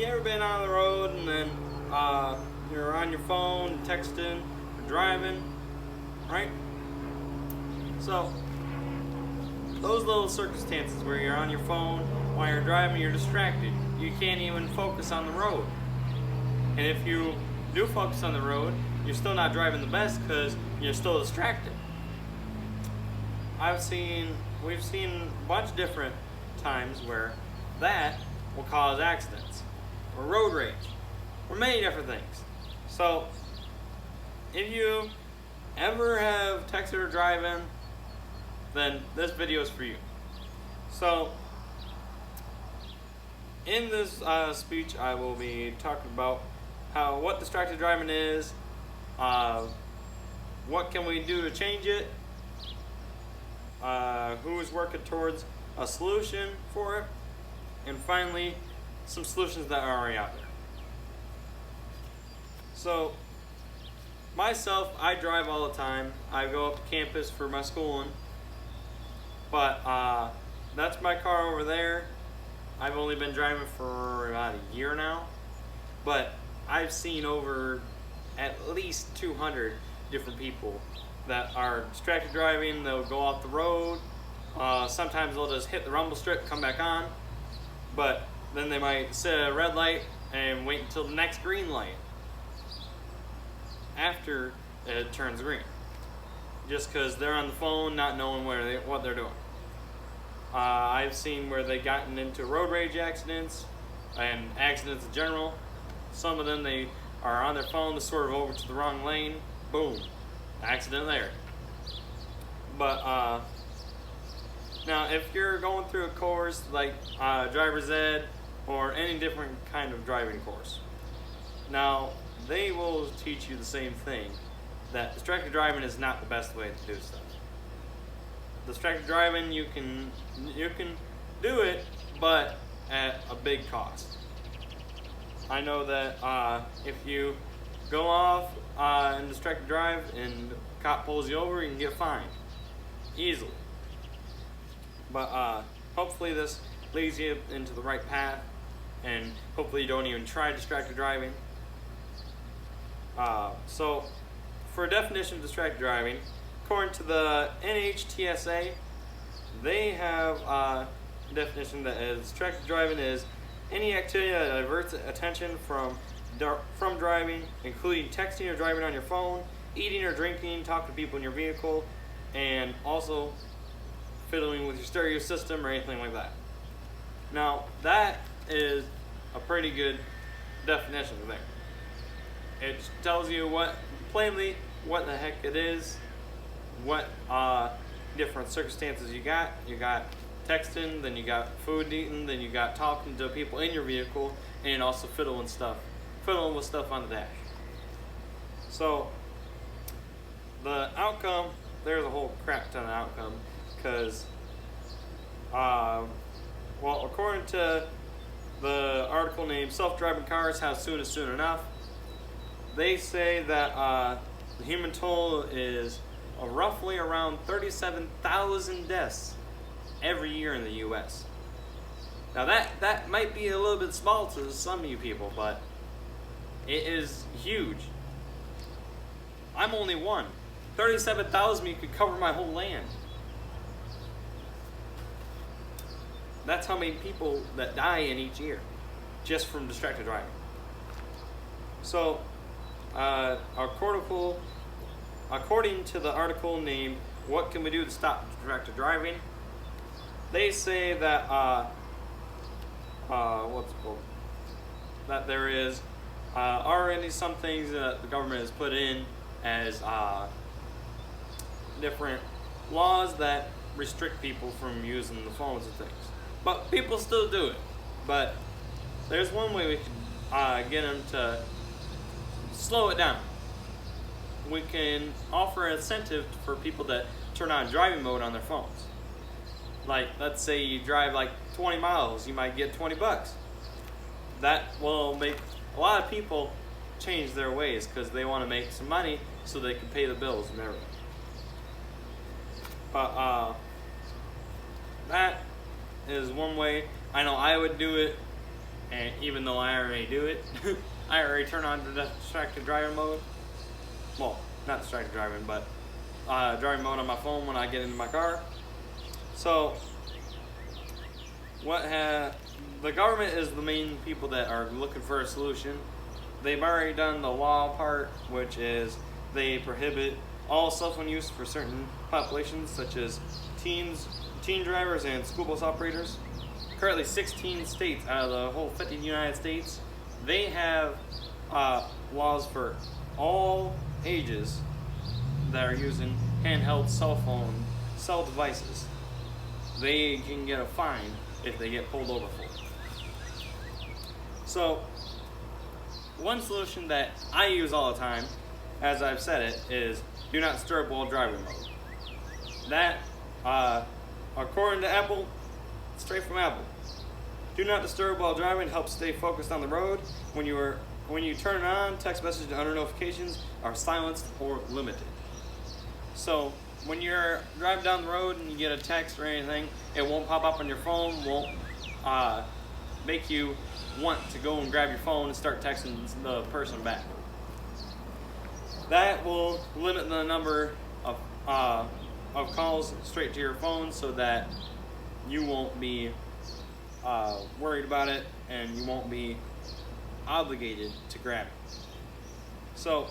you ever been on the road and then you're on your phone, texting, or driving, right? So those little circumstances where you're on your phone while you're driving, you're distracted. You can't even focus on the road. And if you do focus on the road, you're still not driving the best because you're still distracted. We've seen a bunch of different times where that will cause accidents, or road rage, or many different things. So, if you ever have texted or driving, then this video is for you. So, in this speech, I will be talking about what distracted driving is, what can we do to change it, who is working towards a solution for it, and finally, some solutions that are already out there. So, myself, I drive all the time. I go up to campus for my schooling, but that's my car over there. I've only been driving for about a year now, but I've seen over at least 200 different people that are distracted driving. They'll go off the road. Sometimes they'll just hit the rumble strip and come back on, but then they might sit at a red light and wait until the next green light after it turns green, just because they're on the phone not knowing what they're doing. I've seen where they've gotten into road rage accidents and accidents in general. Some of them, they are on their phone to swerve over to the wrong lane, boom, accident there. But now if you're going through a course like driver's ed or any different kind of driving course, now they will teach you the same thing, that distracted driving is not the best way to do stuff. Distracted driving, you can do it, but at a big cost. I know that if you go off and distracted drive and the cop pulls you over, you can get fined easily. But hopefully this leads you into the right path, and hopefully you don't even try distracted driving. So for a definition of distracted driving, according to the NHTSA, they have a definition that is distracted driving is any activity that diverts attention from driving, including texting or driving on your phone, eating or drinking, talking to people in your vehicle, and also fiddling with your stereo system or anything like that. Now, that is a pretty good definition there. It tells you plainly what the heck it is, what different circumstances you got. You got texting, then you got food eating, then you got talking to people in your vehicle, and also fiddling with stuff on the dash. So the outcome, there's a whole crap ton of outcome, because well, according to the article named Self-Driving Cars, How Soon is Soon Enough, they say that the human toll is roughly around 37,000 deaths every year in the U.S. Now that might be a little bit small to some of you people, but it is huge. I'm only one. 37,000 you could cover my whole land. That's how many people that die in each year just from distracted driving. So according to the article named What Can We Do to Stop Distracted Driving, they say that that there is already some things that the government has put in as different laws that restrict people from using the phones and things. But people still do it. But there's one way we can get them to slow it down. We can offer an incentive for people that turn on driving mode on their phones. Like, let's say you drive like 20 miles, you might get $20. That will make a lot of people change their ways because they want to make some money so they can pay the bills and everything. But that is one way. I know I would do it, and even though I already do it, I already turn on the distracted driving mode. Well, not distracted driving, but driving mode on my phone when I get into my car. So the government is the main people that are looking for a solution. They've already done the law part, which is they prohibit all cell phone use for certain populations, such as teen drivers and school bus operators. Currently 16 states out of the whole 50 United States, they have laws for all ages that are using handheld cell devices. They can get a fine if they get pulled over for it. So, one solution that I use all the time, as I've said it, is do not disturb while driving mode. That, according to Apple, straight from Apple. Do not disturb while driving helps stay focused on the road. When you turn it on, text messages and other notifications are silenced or limited. So when you're driving down the road and you get a text or anything, it won't pop up on your phone, won't make you want to go and grab your phone and start texting the person back. That will limit the number of calls straight to your phone so that you won't be worried about it and you won't be obligated to grab it. So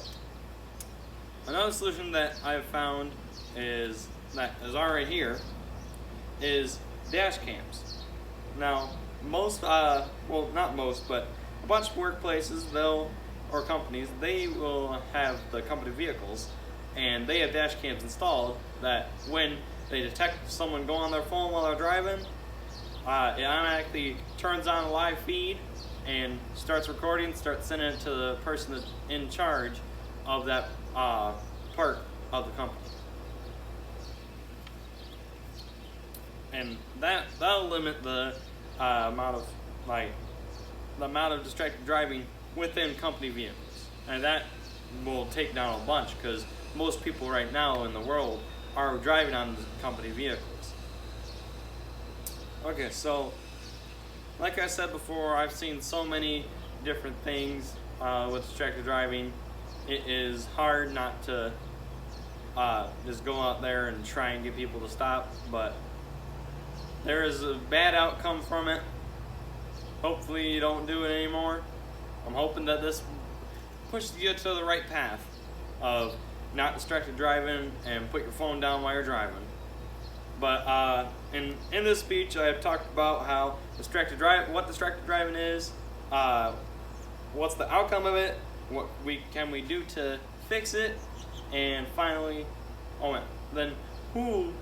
another solution that I've found is already here is dash cams. Now most, well not most, but a bunch of workplaces or companies, they will have the company vehicles and they have dash cams installed that when they detect someone go on their phone while they're driving, it automatically turns on a live feed and starts recording, starts sending it to the person that's in charge of that part of the company. And that'll limit the amount of distracted driving within company vehicles, and that will take down a bunch because most people right now in the world are driving on company vehicles. Okay, so like I said before, I've seen so many different things with distracted driving. It is hard not to just go out there and try and get people to stop, but there is a bad outcome from it. Hopefully you don't do it anymore. I'm hoping that this pushes you to the right path of not distracted driving and put your phone down while you're driving. But in this speech, I have talked about how what distracted driving is, what's the outcome of it, what can we do to fix it, and finally, then who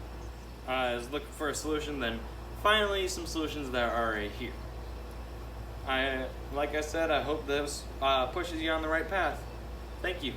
is looking for a solution. Then finally, some solutions that are already here. Like I said, I hope this pushes you on the right path. Thank you.